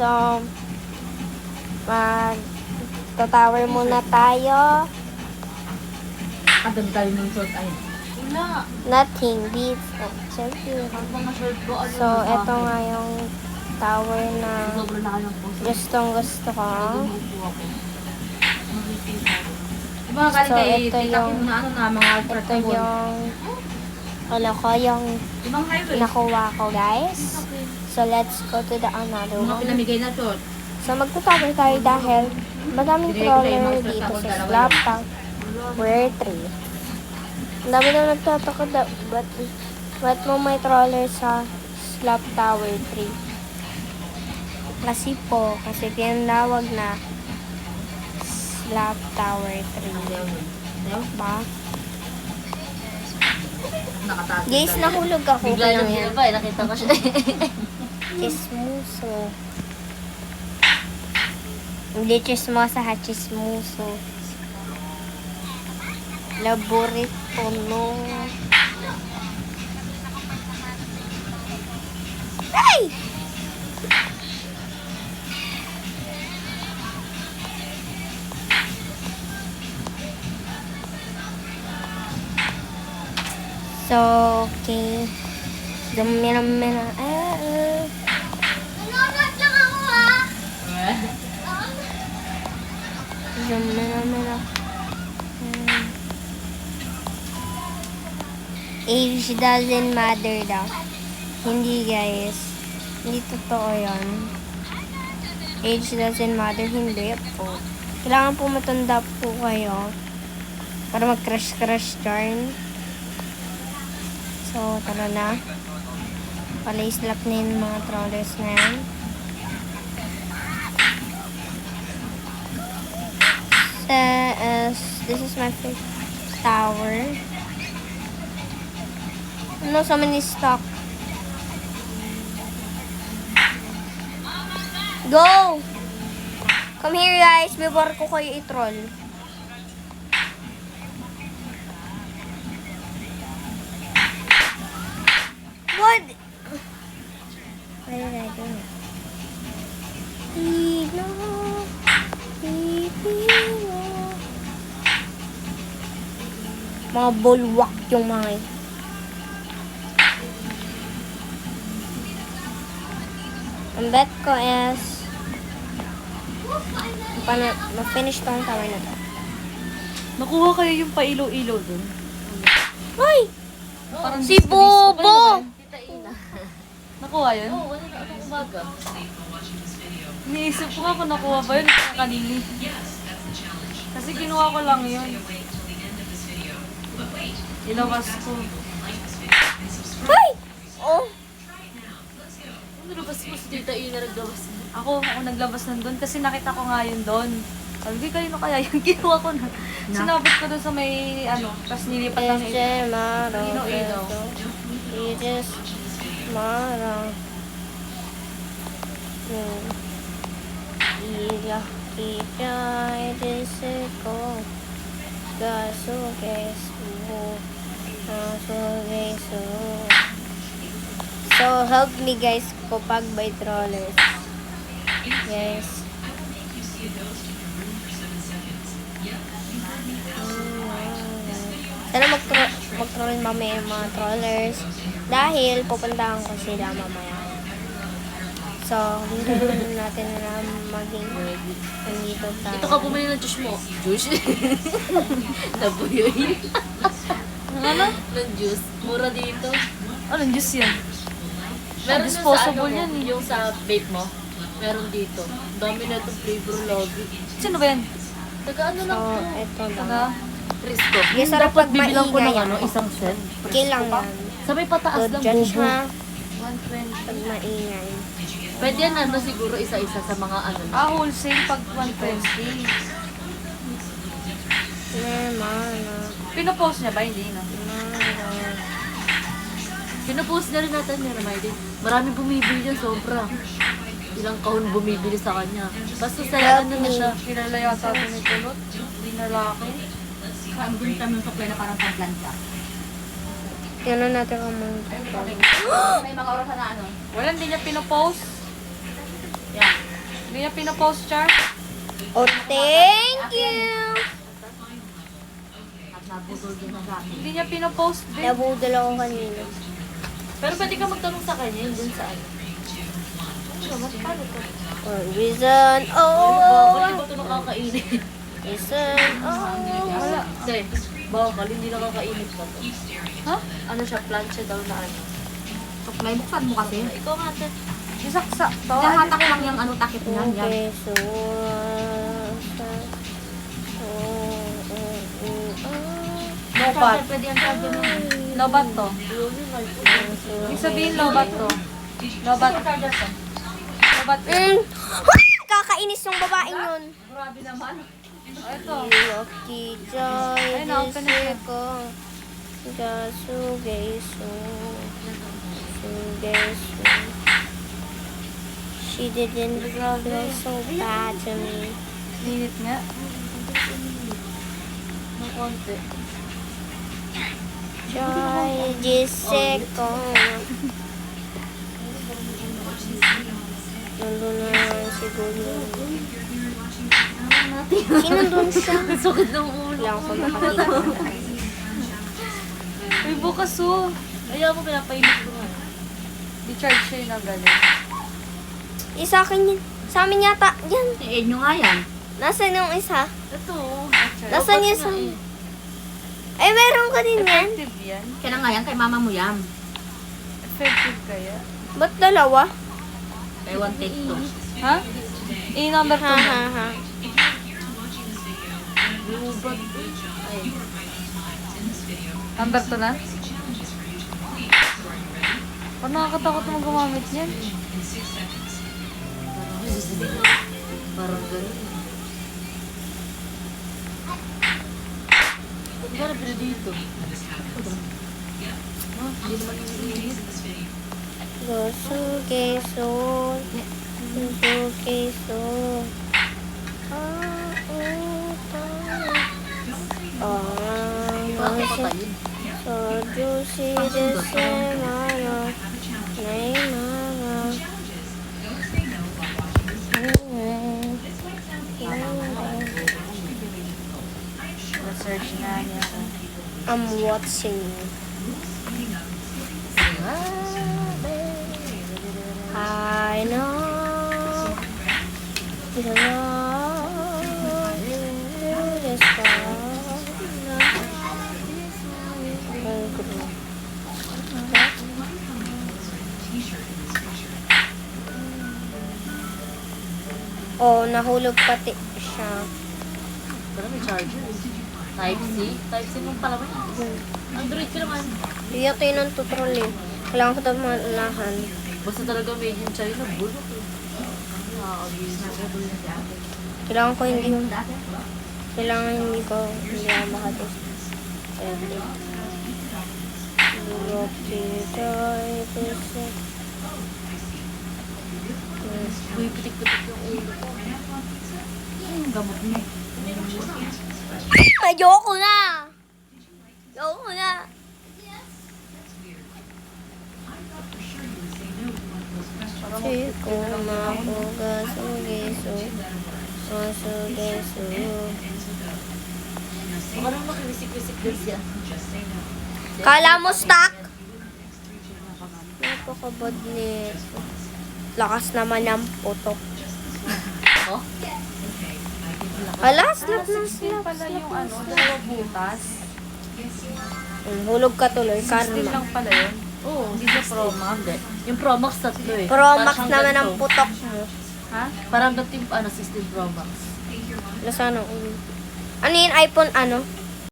So, mag-tower muna tayo. Kadagdal ng short ay. Wala. Nothing beats. Siyempre. Ang mga short ko, ano So, ito nga yung tower na sobrang laki ng puso. gustong gusto ko. Umuupo ako. Diba galing So, kay ito tita ko yung- na ano na mga Ito portable. yung yung Ibang highway. nakuha ko, guys. So, let's go to the another Mga one. pinamigay na short. So, magtatower tayo dahil madaming Binigay ko tayo crawler mga dito short sa ako, slab dalawa tank. We're 3. Ang dami na nagtataka ba't mo may trawler sa slab tower 3? Kasi tinawag na slab tower 3. Ba? Nakatago. Guys, nahulog ako. Bigla Kaya yung yan. iba eh, nakita ko siya. Chismuso. Hindi chismosa ha, chismuso. Laborito, no. Ay! So, okay. Dumi-dumi na. Nanonood lang ako ha. Dumi-dumi na. Age doesn't matter daw. Hindi, guys. Hindi totoo yan. Age doesn't matter. Hindi po. Kailangan po matanda po kayo para mag-crush-crush dyan. So, tara na. Palay-slap na yung mga trawlers na yan. This is my first tower. No, so many stock. Go! Come here, guys, before ko kayo i-troll. What? What did I do? Pino. Pipino. Mga bulwak yung mga yun. Ang bet ko is ma-finish tong tower na to. Nakuha kayo yung pailaw-ilaw dun. Ay! Parang Si Bobo! Tita Ina. Nakuha yun? Oo, wala na akong umaga. Iniisip ko nga kung nakuha ba yun kanini. Kasi kinuha ko lang yun. Ilawas ko. Ay! Oh! Nilabas mo si Tita Ina naglabas. Ako naglabas nandun kasi nakita ko nga yun doon. Sabi ko, kanino kaya yung kinuha ko na. Sinabit ko doon sa may tapos nilipat lang ito. Ilaw-ilaw. Iris Mara. Ila kita ese ko. Gaso kesu. Gaso kesu. So help me guys kapag by trawlers. Yes. Sana mag-troll mamaya yung mga trollers dahil pupuntahan ko sila mamaya. So, hindi natin na maging nandito tayo. Ito ka bumili ng juice mo. Juice? Nabuyoy. Ano? Ng juice. Mura dito. Anong juice yan? Meron disposable yan eh. Yung sa vape mo. Meron dito. Dami na itong flavor lagi. Sino ba yan? Taga ano lang So, to? eto lang. Taga Frisco. Yes, sarap pag bibilang ko ng maingay, ano, ah. isang set. Okay lang yan. Sabay pataas Good lang judge bubo. ha. 120. Pag maingay. Pwede yan ano siguro isa-isa sa mga ano. Wholesale pag 120. Mana. Pinopost niya ba? Hindi na. Pinupost na rin natin ni Ramayden. Marami bumibili dyan, sobra. Ilang kahon bumibili sa kanya. Basta sa ano na siya. Kilala yata ito ni Kulot. Hindi na laki. Andun kami sa plena parang pagplanta. Tingnan natin kung mga May mga oras na ano. Wala, hindi niya pinopost. Yeah. Hindi niya pinapost, Char. Oh, thank you! At nabudol din ang gamit. Hindi niya pinapost, babe. Nabudol ako kanina. Pero pwede ka magtanong sa kanya, yun dun sa ano. Ano ba? Paano to? For reason, Bakit oh, ba ito nakakainit? reason, oh. Wala. Kasi, bakal, hindi nakakainit pa to. Ha? Ano siya, plancha daw na ano. May buksan mo kasi. Ikaw nga, Ted. Isaksa. Nahatak lang yung ano takip niya. Yan. Okay, so, Lobat. Pwede ang charger mo. Lobat to. Yun yung light. Ibig sabihin, lobat to. Lobat. Lobat. Kakainis yung babaeng yun. Grabe naman. Ito. Lucky joy, Ay, na-open na siya. ko. Gasugeso. Sugeso. She didn't feel so bad to me. Minute nga. Ng konti. Joy, Jessica. Nandun na siguro. Sino dun siya? Sakit ng ulo. Wala ako nakakita. Uy, bukas oh. Ayaw mo, pinapainit ko nga. Di-charge siya yung galing. Sa akin yun. Sa amin yata. Yan. Eh, nyo nga yan. Nasaan yung isa? Ito. Nasaan yung isa? Ay, meron ka din yan. Effective yan. Kaya nga yan, kay mama mo yan. Effective kaya. Ba't dalawa? Kay one take to. Ha? Number 2 Ha, na. ha, ha. Lubad. Ay. Number 2 na? Parang nakakatakot mo gumamit yan. Parang ganun. Parang pila dito. Hindi naman yung Gosugeso. Gosugeso. So juicy the semana. Nay mama. Research nga niya. I'm watching. I know. You know. This Oh, nahulog pati siya. Pero may charger. Type-C? Type-C mong pala ba yun? Android ka naman. Hindi ako yun ang tutorial eh. Kailangan ko ito malahan. Basta talaga made in China. Bulok eh. Nakakabis na. Kailangan ko hindi Kailangan hindi ako makatis. Uy, pitik-pitik yung ulo ko. Gamot mo. Ayoko na! Ayoko na! Siko makuga sugeso. Sugeso. Baka naman makiwisik-wisik din siya. Kala mo stuck? Napakabad nito. Lakas naman ng putok. Oh? Hala, slap na Slim slap. pala yung ano, dalawa butas. Hulog ka tuloy, 16 karma. lang pala yun. Oo, hindi siya Pro Max. Hindi. Yung Pro Max tatlo eh. Pro Max Parang naman ang ganito. putok mo. Ha? Parang ganito yung 16 Pro Max. Lasano. Ano yun, iPhone ano?